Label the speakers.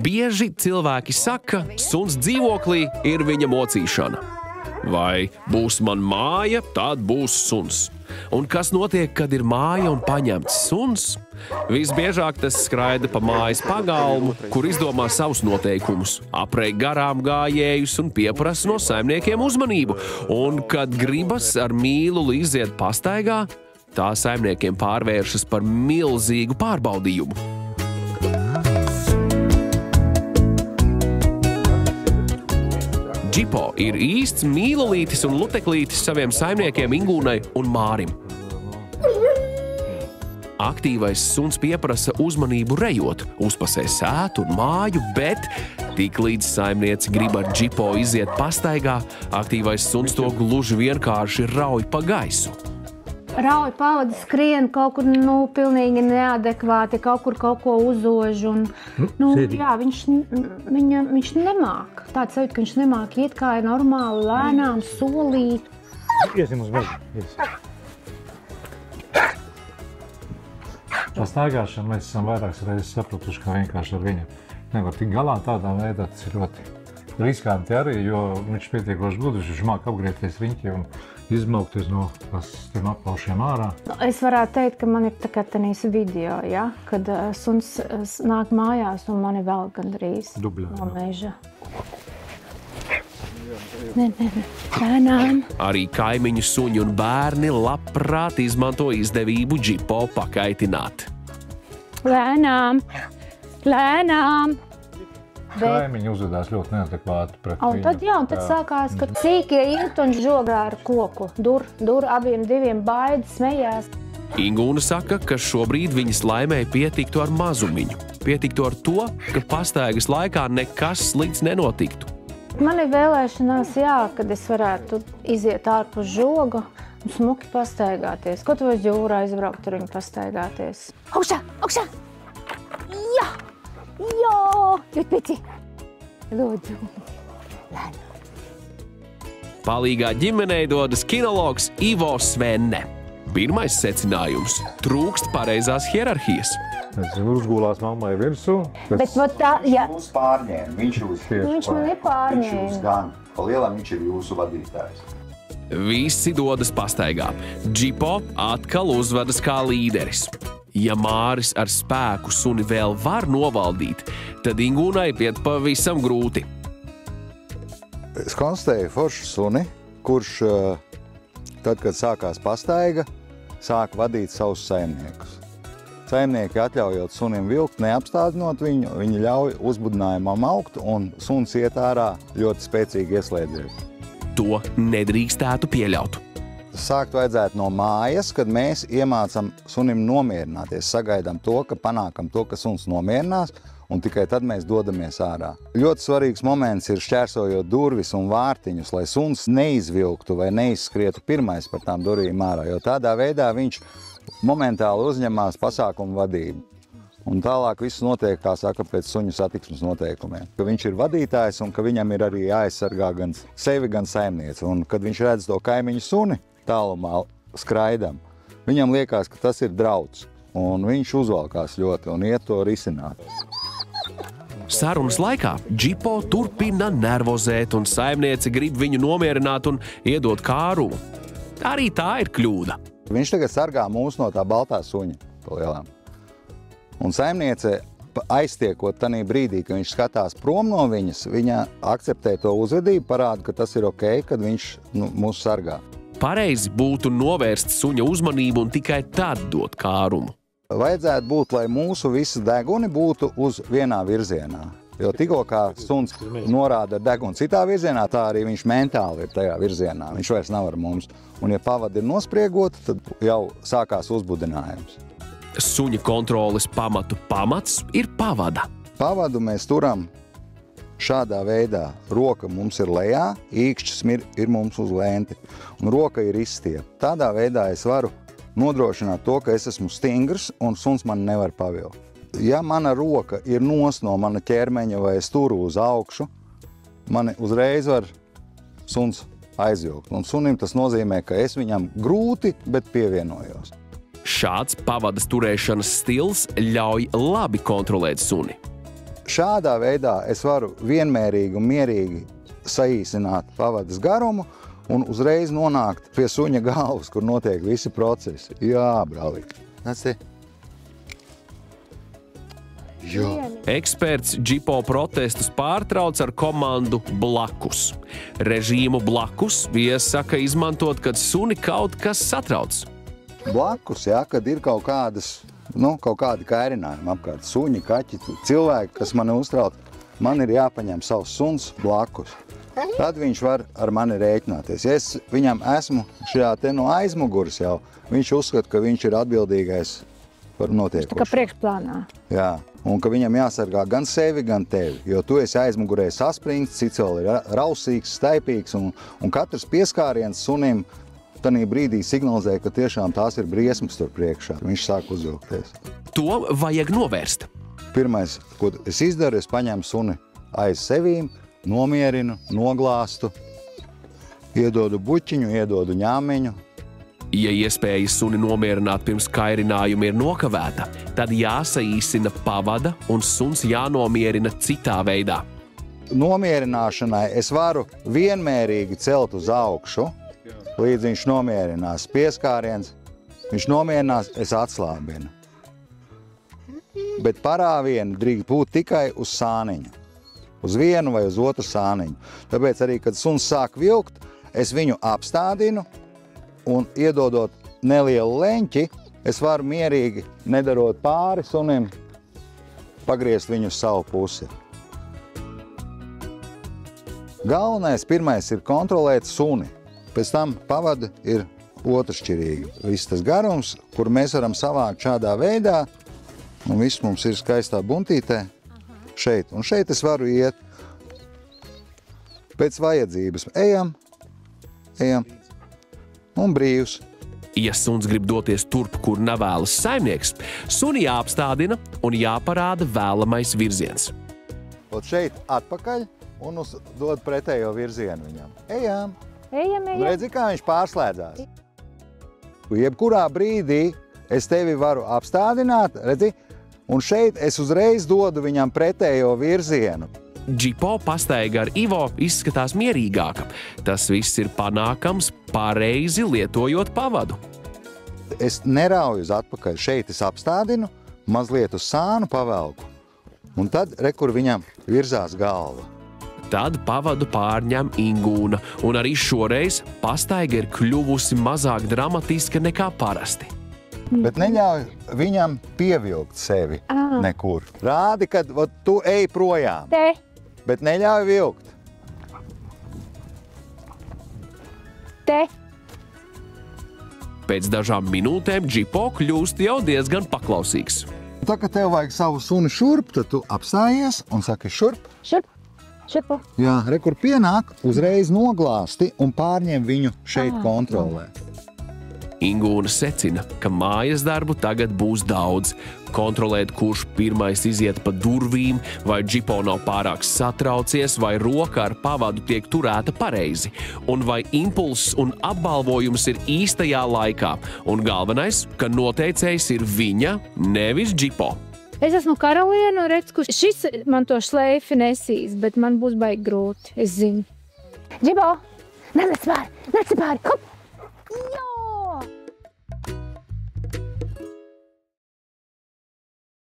Speaker 1: Bieži cilvēki saka, suns dzīvoklī ir viņa mocīšana. Vai būs man māja, tad būs suns. Un kas notiek, kad ir māja un paņemts suns? Visbiežāk tas skraida pa mājas pagalmu, kur izdomā savus noteikumus, aprej garām gājējus un pieprasa no saimniekiem uzmanību. Un, kad gribas ar mīlu iziet pastaigā, tā saimniekiem pārvēršas par milzīgu pārbaudījumu. Džipo ir īsts mīlulītis un luteklītis saviem saimniekiem Ingūnai un Mārim. Aktīvais suns pieprasa uzmanību rejot, uzpasē sētu un māju, bet tiklīdz saimniece grib ar Džipo iziet pastaigā, aktīvais suns to gluži vienkārši rauj pa gaisu.
Speaker 2: Rauj pavadi skrien kaut kur, pilnīgi neadekvāti, kaut kur kaut ko uzož un, jā, viņš nemāk. Tāds sajūt, ka viņš nemāk iet kā ir normāli, lēnām, solīt.
Speaker 3: Iesim uz beļu. Tā staigāšana mēs esam vairākas reizes sapratuši, ka vienkārši ar viņu nevar tik galā tādā veidā. Tas ir ļoti riskanti arī, jo viņš pietiekoši gudrs, viņš māk apgriezties riņķi un izmaukties no tiem apaušiem ārā.
Speaker 2: Es varētu teikt, ka man ir tā kā tenīs video, ja? Kad suns nāk mājās un mani vēl gandrīz no meža. Lēnām.
Speaker 1: Arī kaimiņu suņi un bērni labprāt izmanto izdevību Džipo pakaitināt.
Speaker 2: Lēnām, lēnām.
Speaker 3: Kaimiņi uzvedās ļoti neadekvāti pret viņu.
Speaker 2: Tad sākās, ka cīkie iet un žogā ar koku. Dur abiem diviem baidi, smējās.
Speaker 1: Ingūna saka, ka šobrīd viņas laimei pietiktu ar mazumiņu. Pietiktu ar to, ka pastaigas laikā nekas slikts nenotiktu.
Speaker 2: Man ir vēlēšanās, kad es varētu iziet ārpus žoga un smuki pastaigāties. Ko tu uz jūrā aizbraukt ar viņu pastaigāties? Augšā, augšā! Jā! Jā! Ļoti pieci! Lūdzu!
Speaker 1: Palīgā ģimenei dodas kinologs Ivo Svenne. Pirmais secinājums – trūkst pareizās hierarhijas.
Speaker 3: Es uzgulās mammai virsū.
Speaker 2: Bet tā, ja...
Speaker 4: Mums pārņēma, viņš
Speaker 2: man nepārņēma.
Speaker 4: Viņš jūs gan, pa lielam viņš ir jūsu vadītājs.
Speaker 1: Visi dodas pastaigā. Džipo atkal uzvedas kā līderis. Ja Māris ar spēku suni vēl var novaldīt, tad Ingūnai iet pavisam grūti.
Speaker 4: Es konstatēju foršu suni, kurš tad, kad sākās pastaiga, sāk vadīt savus saimniekus. Saimnieki atļaujot sunim vilkt, neapstādinot viņu, viņi ļauj uzbudinājumam augt un suns iet ārā ļoti spēcīgi ieslēdzies.
Speaker 1: To nedrīkstētu pieļaut.
Speaker 4: Sākt vajadzētu no mājas, kad mēs iemācam sunim nomierināties, sagaidām to, ka panākam to, ka suns nomierinās, un tikai tad mēs dodamies ārā. Ļoti svarīgs moments ir šķērsojot durvis un vārtiņus, lai suns neizvilktu vai neizskrietu pirmais par tām durvīm ārā, jo tādā veidā viņš momentāli uzņemās pasākumu vadību. Un tālāk viss notiek, kā saka, pēc suņu satiksmes noteikumiem. Ka viņš ir vadītājs un ka viņam ir arī jāaizsargā gan sevi, gan saimnieci. Un kad viņš redz to kaimiņu suni tālumā skraidam, viņam liekas, ka tas ir drauds. Un viņš uzvalkās ļoti un iet to risināt.
Speaker 1: Sarunas laikā Džipo turpina nervozēt un saimniece grib viņu nomierināt un iedot kārumu. Arī tā ir kļūda.
Speaker 4: Viņš tagad sargā mūs no tā baltā suņa pa lielām. Un saimniece aiztiekot tanī brīdī, kad viņš skatās prom no viņas, viņa akceptē to uzvedību, parāda, ka tas ir ok, kad viņš mūs sargā.
Speaker 1: Pareizi būtu novērst suņa uzmanību un tikai tad dot kārumu.
Speaker 4: Vajadzētu būt, lai mūsu visi deguni būtu uz vienā virzienā. Jo tikko kā suns norāda degunu citā virzienā, tā arī viņš mentāli ir tajā virzienā. Viņš vairs nav ar mums. Un ja pavadi ir nospriegota, tad jau sākās uzbudinājums.
Speaker 1: Suņa kontroles pamatu pamats ir pavada.
Speaker 4: Pavadu mēs turam šādā veidā. Roka mums ir lejā, īkšķis ir mums uz lenti, un roka ir izstiepa. Tādā veidā es varu nodrošināt to, ka es esmu stingrs un suns man nevar pavilkt. Ja mana roka ir nos no mana ķermeņa vai es turu uz augšu, mani uzreiz var suns aizvilkt. Un sunim tas nozīmē, ka es viņam grūti, bet pievienojos.
Speaker 1: Šāds pavadas turēšanas stils ļauj labi kontrolēt suni.
Speaker 4: šādā veidā es varu vienmērīgi un mierīgi saīsināt pavadas garumu un uzreiz nonākt pie suņa galvas, kur notiek visi procesi. Jā, brālīt. Tas ir. Jā.
Speaker 1: Eksperts Džipo protestus pārtrauc ar komandu blakus. Režīmu blakus iesaka izmantot, kad suni kaut kas satrauc.
Speaker 4: Blakus, jā, kad ir kaut kādi kairinājumi apkārt. Suņi, kaķi, cilvēki, kas mani uztrauc, man ir jāpaņem savs suns blakus. Tad viņš var ar mani rēķināties. Ja es viņam esmu šajā te no aizmuguras jau, viņš uzskata, ka viņš ir atbildīgais par notiekošu.
Speaker 2: Tā kā priekšplānā. Jā.
Speaker 4: Un ka viņam jāsargā gan sevi, gan tevi. Jo tu esi aizmugurē saspringts, cits vēl ir rausīgs, staipīgs, un katrs pieskāriens sunim tanī brīdī signalizē, ka tiešām tās ir briesmas tur priekšā. Viņš sāk uzvilkties.
Speaker 1: To vajag novērst.
Speaker 4: Pirmais, ko es izdaru, es paņemu suni aiz sevīm, nomierinu, noglāstu, iedodu buķiņu, iedodu ņāmiņu.
Speaker 1: Ja iespēja suni nomierināt pirms kairinājuma ir nokavēta, tad jāsaīsina pavada un suns jānomierina citā veidā.
Speaker 4: Nomierināšanai es varu vienmērīgi celt uz augšu, līdz viņš nomierinās. Pieskāriens, viņš nomierinās, es atslābinu. Bet parāvieni drīkst būt tikai uz sāniņa. Uz vienu vai uz otru sāniņu. Tāpēc arī, kad suns sāk vilkt, es viņu apstādinu un iedodot nelielu leņķi, es varu mierīgi, nedarot pāri sunim, pagriezt viņu uz savu pusi. Galvenais pirmais ir kontrolēt suni. Pēc tam pavada ir otršķirīgi. Viss tas garums, kur mēs varam savākt šādā veidā, un viss mums ir skaistā buntītē šeit. Un šeit es varu iet pēc vajadzības. Ejam, un brīvs.
Speaker 1: Ja suns grib doties turp, kur nevēlas saimnieks, suni jāapstādina un jāparāda vēlamais virziens.
Speaker 4: Ot šeit atpakaļ un dod pretējo virzienu viņam. Ejam. Un redzi, kā viņš pārslēdzās. Jebkurā brīdī es tevi varu apstādināt, redzi, un šeit es uzreiz dodu viņam pretējo virzienu.
Speaker 1: Džipo pastaiga ar Ivo izskatās mierīgāka. Tas viss ir panākams pareizi lietojot pavadu.
Speaker 4: Es nerauju uz atpakaļ. Šeit es apstādinu, mazliet uz sānu pavelku, un tad kur viņam virzās galva.
Speaker 1: Tad pavadu pārņem Ingūna, un arī šoreiz pastaiga ir kļuvusi mazāk dramatiska nekā parasti.
Speaker 4: Bet neļauj viņam pievilkt sevi nekur. Rādi, kad tu ej projām.
Speaker 2: Te.
Speaker 4: Bet neļauj vilkt.
Speaker 2: Te.
Speaker 1: Pēc dažām minūtēm Džipo kļūst jau diezgan paklausīgs.
Speaker 4: Tā, kad tev vajag savu suni šurp, tad tu apstājies un saki šurp.
Speaker 2: Šurpu.
Speaker 4: Jā, kur pienāk, uzreiz noglāsti un pārņem viņu šeit kontrolē.
Speaker 1: Ingūna secina, ka mājas darbu tagad būs daudz. Kontrolēt, kurš pirmais iziet pa durvīm, vai Džipo nav pārāk satraucies, vai roka ar pavadu tiek turēta pareizi, un vai impulss un apbalvojums ir īstajā laikā. Un galvenais, ka noteicējs ir viņa, nevis Džipo.
Speaker 2: Es esmu karaliene un redz, kurš šis man to šleifi nesīs, bet man būs baigi grūti, es zinu. Džipo, nec pāri, hop! Jo!